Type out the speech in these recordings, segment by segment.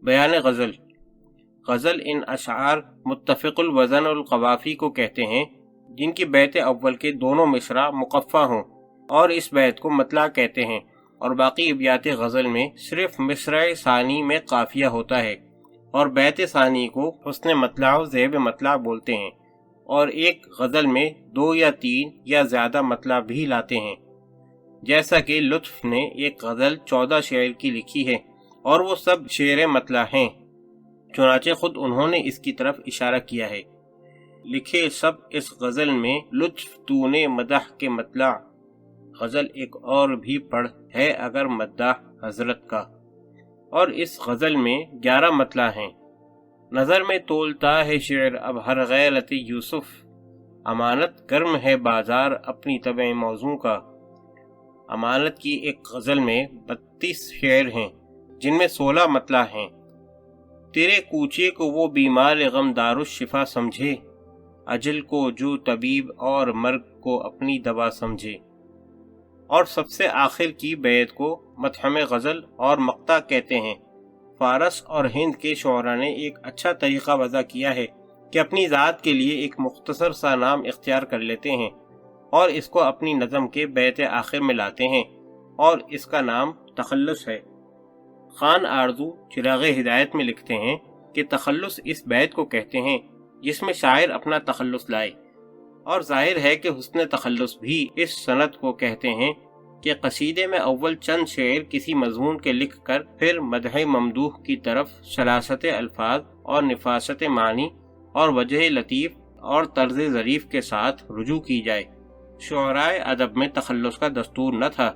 بیان غزل۔ غزل ان اشعار متفق الوزن القوافی کو کہتے ہیں جن کی بیت اول کے دونوں مصرع مقفع ہوں اور اس بیت کو مطلع کہتے ہیں، اور باقی ابیات غزل میں صرف مصرع ثانی میں قافیہ ہوتا ہے، اور بیت ثانی کو حسن مطلع و زیب مطلع بولتے ہیں، اور ایک غزل میں 2 یا 3 یا زیادہ مطلع بھی لاتے ہیں، جیسا کہ لطف نے ایک غزل 14 شعر کی لکھی ہے اور وہ سب شعر مطلع ہیں، چنانچہ خود انہوں نے اس کی طرف اشارہ کیا ہے، لکھے سب اس غزل میں لطف تو نے مدح کے مطلع، غزل ایک اور بھی پڑھ ہے اگر مدح حضرت کا۔ اور اس غزل میں 11 مطلع ہیں۔ نظر میں تولتا ہے شعر اب ہر غیرت یوسف، امانت گرم ہے بازار اپنی طبع موضوع کا۔ امانت کی ایک غزل میں 32 شعر ہیں جن میں 16 مطلع ہیں۔ تیرے کوچے کو وہ بیمار غم دار الشفا سمجھے، اجل کو جو طبیب اور مرگ کو اپنی دوا سمجھے۔ اور سب سے آخر کی بیت کو متحم غزل اور مقطع کہتے ہیں۔ فارس اور ہند کے شعراء نے ایک اچھا طریقہ وضع کیا ہے کہ اپنی ذات کے لیے ایک مختصر سا نام اختیار کر لیتے ہیں اور اس کو اپنی نظم کے بیت آخر میں لاتے ہیں، اور اس کا نام تخلص ہے۔ خان آرزو چراغ ہدایت میں لکھتے ہیں کہ تخلص اس بیت کو کہتے ہیں جس میں شاعر اپنا تخلص لائے، اور ظاہر ہے کہ حسن تخلص بھی اس صنعت کو کہتے ہیں کہ قصیدے میں اول چند شعر کسی مضمون کے لکھ کر پھر مدح ممدوح کی طرف شلاست الفاظ اور نفاست معنی اور وجہ لطیف اور طرز ظریف کے ساتھ رجوع کی جائے۔ شعرائے ادب میں تخلص کا دستور نہ تھا،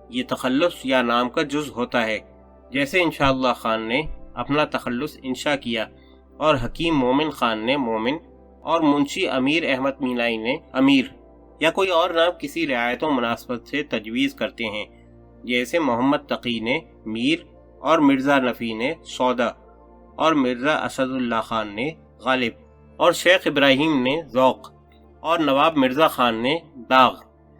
یہ تخلص یا نام کا جز ہوتا ہے، جیسے انشاءاللہ خان نے اپنا تخلص انشاء کیا، اور حکیم مومن خان نے مومن، اور منشی امیر احمد مینائی نے امیر، یا کوئی اور نام کسی رعایت و مناسبت سے تجویز کرتے ہیں، جیسے محمد تقی نے میر، اور مرزا نفی نے سودا، اور مرزا اسد اللہ خان نے غالب، اور شیخ ابراہیم نے ذوق، اور نواب مرزا خان نے داغ،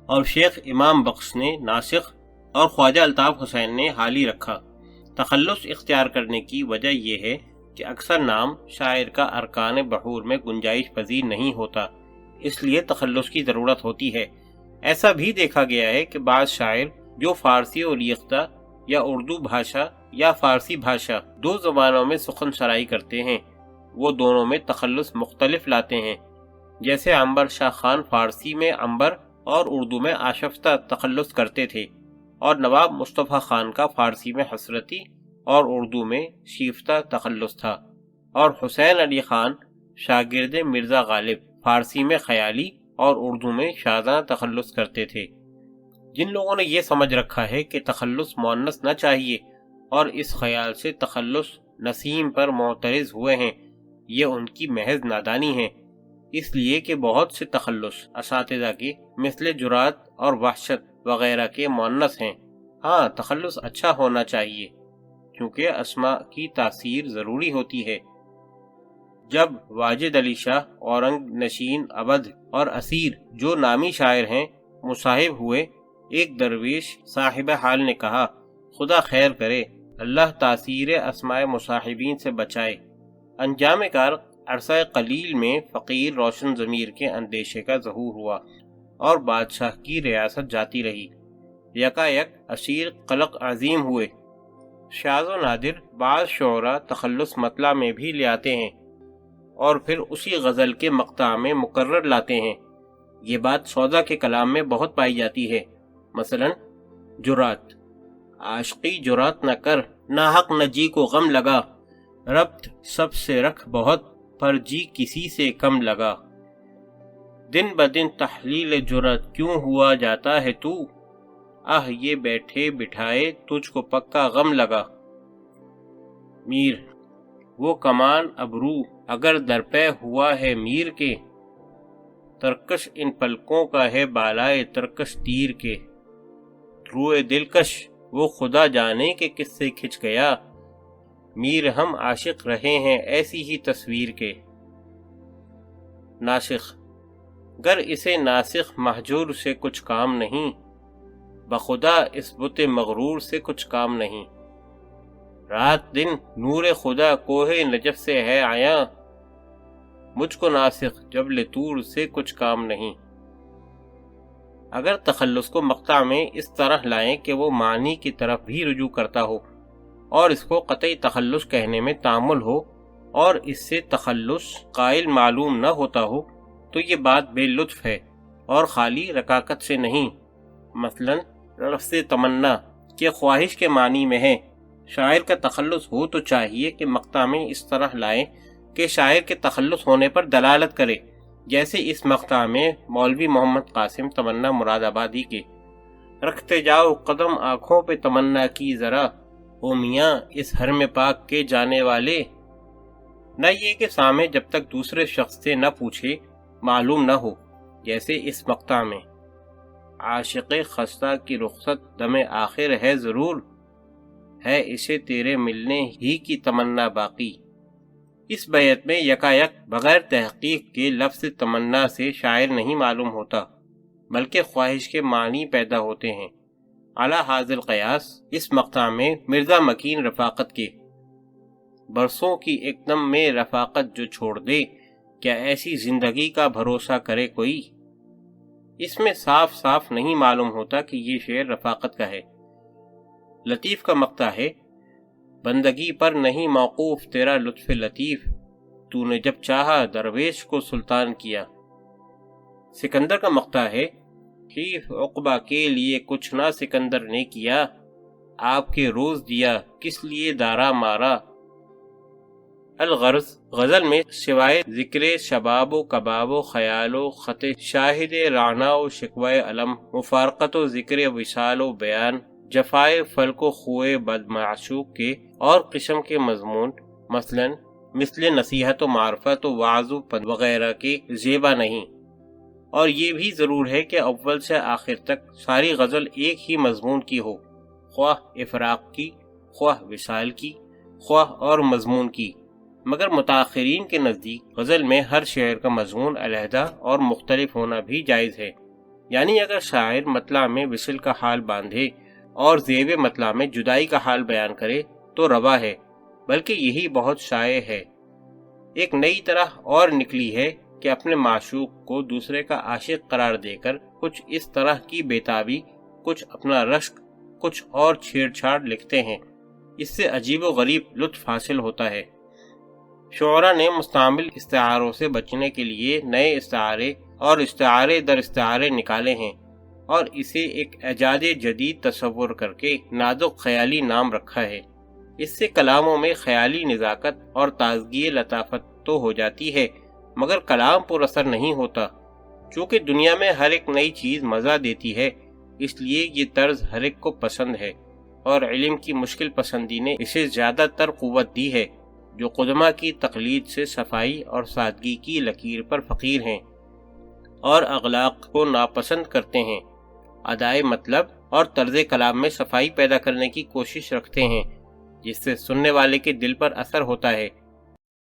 اور شیخ امام بخش نے ناسخ، اور خواجہ الطاف حسین نے حالی رکھا۔ تخلص اختیار کرنے کی وجہ یہ ہے کہ اکثر نام شاعر کا ارکان بحور میں گنجائش پذیر نہیں ہوتا، اس لیے تخلص کی ضرورت ہوتی ہے۔ ایسا بھی دیکھا گیا ہے کہ بعض شاعر جو فارسی اور ریختہ یا اردو بھاشا یا فارسی بھاشا 2 زبانوں میں سخن سرائی کرتے ہیں، وہ دونوں میں تخلص مختلف لاتے ہیں، جیسے عنبر شاہ خان فارسی میں عنبر اور اردو میں آشفتہ تخلص کرتے تھے، اور نواب مصطفیٰ خان کا فارسی میں حسرتی اور اردو میں شیفتہ تخلص تھا، اور حسین علی خان شاگرد مرزا غالب فارسی میں خیالی اور اردو میں شاذاں تخلص کرتے تھے۔ جن لوگوں نے یہ سمجھ رکھا ہے کہ تخلص مؤنث نہ چاہیے اور اس خیال سے تخلص نسیم پر معترض ہوئے ہیں، یہ ان کی محض نادانی ہے، اس لیے کہ بہت سے تخلص اساتذہ کے مثل جرات اور وحشت وغیرہ کے مؤنث ہیں۔ ہاں، تخلص اچھا ہونا چاہیے کیونکہ اسماء کی تاثیر ضروری ہوتی ہے۔ جب واجد علی شاہ، اورنگ نشین ابدھ اور اسیر جو نامی شاعر ہیں مصاحب ہوئے، ایک درویش صاحب حال نے کہا، خدا خیر کرے، اللہ تاثیر اسماء مصاحبین سے بچائے۔ انجام کار عرصہ قلیل میں فقیر روشن ضمیر کے اندیشے کا ظہور ہوا اور بادشاہ کی ریاست جاتی رہی۔ یکا یک اسیر قلق عظیم ہوئے۔ شاذ و نادر بعض شعراء تخلص مطلع میں بھی لے آتے ہیں اور پھر اسی غزل کے مقطع میں مقرر لاتے ہیں۔ یہ بات سودا کے کلام میں بہت پائی جاتی ہے، مثلا جرات، عاشقی جرات نہ کر، ناحق نہ جی کو غم لگا، ربط سب سے رکھ بہت، پر جی کسی سے کم لگا، دن بدن تحلیل جرات کیوں ہوا جاتا ہے تو، آہ یہ بیٹھے بٹھائے تجھ کو پکا غم لگا۔ میر، وہ کمان ابرو اگر درپے ہوا ہے میر کے، ترکش ان پلکوں کا ہے بالائے ترکش تیر کے، روئے دلکش وہ خدا جانے کہ کس سے کھچ گیا، میر ہم عاشق رہے ہیں ایسی ہی تصویر کے۔ ناسخ، گر اسے ناسخ مہجور سے کچھ کام نہیں، بخدا اس بت مغرور سے کچھ کام نہیں۔ رات دن نور خدا کوہ نجف سے ہے آیا، مجھ کو ناسخ جبل طور سے کچھ کام نہیں۔ اگر تخلص کو مقطع میں اس طرح لائیں کہ وہ معنی کی طرف بھی رجوع کرتا ہو اور اس کو قطعی تخلص کہنے میں تعامل ہو اور اس سے تخلص قائل معلوم نہ ہوتا ہو تو یہ بات بے لطف ہے اور خالی رکاکت سے نہیں۔ مثلا لفظ تمنا کہ خواہش کے معنی میں ہے، شاعر کا تخلص ہو تو چاہیے کہ مقطع میں اس طرح لائیں کہ شاعر کے تخلص ہونے پر دلالت کرے، جیسے اس مقطع میں مولوی محمد قاسم تمنا مراد آبادی کے رکھتے جاؤ قدم آنکھوں پہ تمنا کی ذرا او میاں اس حرم پاک کے جانے والے۔ نہ یہ کہ سامع جب تک دوسرے شخص سے نہ پوچھے معلوم نہ ہو، جیسے اس مقطع میں عاشق خستہ کی رخصت دم آخر ہے ضرور، ہے اسے تیرے ملنے ہی کی تمنا باقی۔ اس بیت میں یکایک بغیر تحقیق کے لفظ تمنا سے شاعر نہیں معلوم ہوتا بلکہ خواہش کے معنی پیدا ہوتے ہیں۔ علی ھذا القیاس اس مقطع میں مرزا مکین رفاقت کے برسوں کی ایک دم میں رفاقت جو چھوڑ دے، کیا ایسی زندگی کا بھروسہ کرے کوئی؟ اس میں صاف صاف نہیں معلوم ہوتا کہ یہ شعر رفاقت کا ہے۔ لطیف کا مقطع ہے بندگی پر نہیں موقوف تیرا لطف لطیف، تو نے جب چاہا درویش کو سلطان کیا۔ سکندر کا مقطع ہے خیف عقبہ کے لیے کچھ نہ سکندر نے کیا، آپ کے روز دیا کس لیے دارا مارا۔ الغرض غزل میں سوائے ذکر شباب و کباب و خیال و خط شاہد رانا و شکوہ علم، مفارقت و ذکر وصال و بیان، جفائے فلک و خوئے بد معشوق کے اور قسم کے مضمون مثل نصیحت و معرفت و وعظ و پند وغیرہ کے زیبا نہیں۔ اور یہ بھی ضرور ہے کہ اول سے آخر تک ساری غزل ایک ہی مضمون کی ہو، خواہ افراق کی، خواہ وصال کی، خواہ اور مضمون کی۔ مگر متاخرین کے نزدیک غزل میں ہر شعر کا مضمون علیحدہ اور مختلف ہونا بھی جائز ہے، یعنی اگر شاعر مطلع میں وصل کا حال باندھے اور زیب مطلع میں جدائی کا حال بیان کرے تو روا ہے، بلکہ یہی بہت شائع ہے۔ ایک نئی طرح اور نکلی ہے کہ اپنے معشوق کو دوسرے کا عاشق قرار دے کر کچھ اس طرح کی بیتابی، کچھ اپنا رشک، کچھ اور چھیڑ چھاڑ لکھتے ہیں۔ اس سے عجیب و غریب لطف حاصل ہوتا ہے۔ شعراء نے مستعمل استعاروں سے بچنے کے لیے نئے استعارے اور استعارے در استعارے نکالے ہیں اور اسے ایک ایجاد جدید تصور کر کے نازک خیالی نام رکھا ہے۔ اس سے کلاموں میں خیالی نزاکت اور تازگی لطافت تو ہو جاتی ہے، مگر کلام پر اثر نہیں ہوتا۔ چونکہ دنیا میں ہر ایک نئی چیز مزہ دیتی ہے، اس لیے یہ طرز ہر ایک کو پسند ہے، اور علم کی مشکل پسندی نے اسے زیادہ تر قوت دی ہے، جو قدماء کی تقلید سے صفائی اور سادگی کی لکیر پر فقیر ہیں اور اخلاق کو ناپسند کرتے ہیں، ادائے مطلب اور طرز کلام میں صفائی پیدا کرنے کی کوشش رکھتے ہیں، جس سے سننے والے کے دل پر اثر ہوتا ہے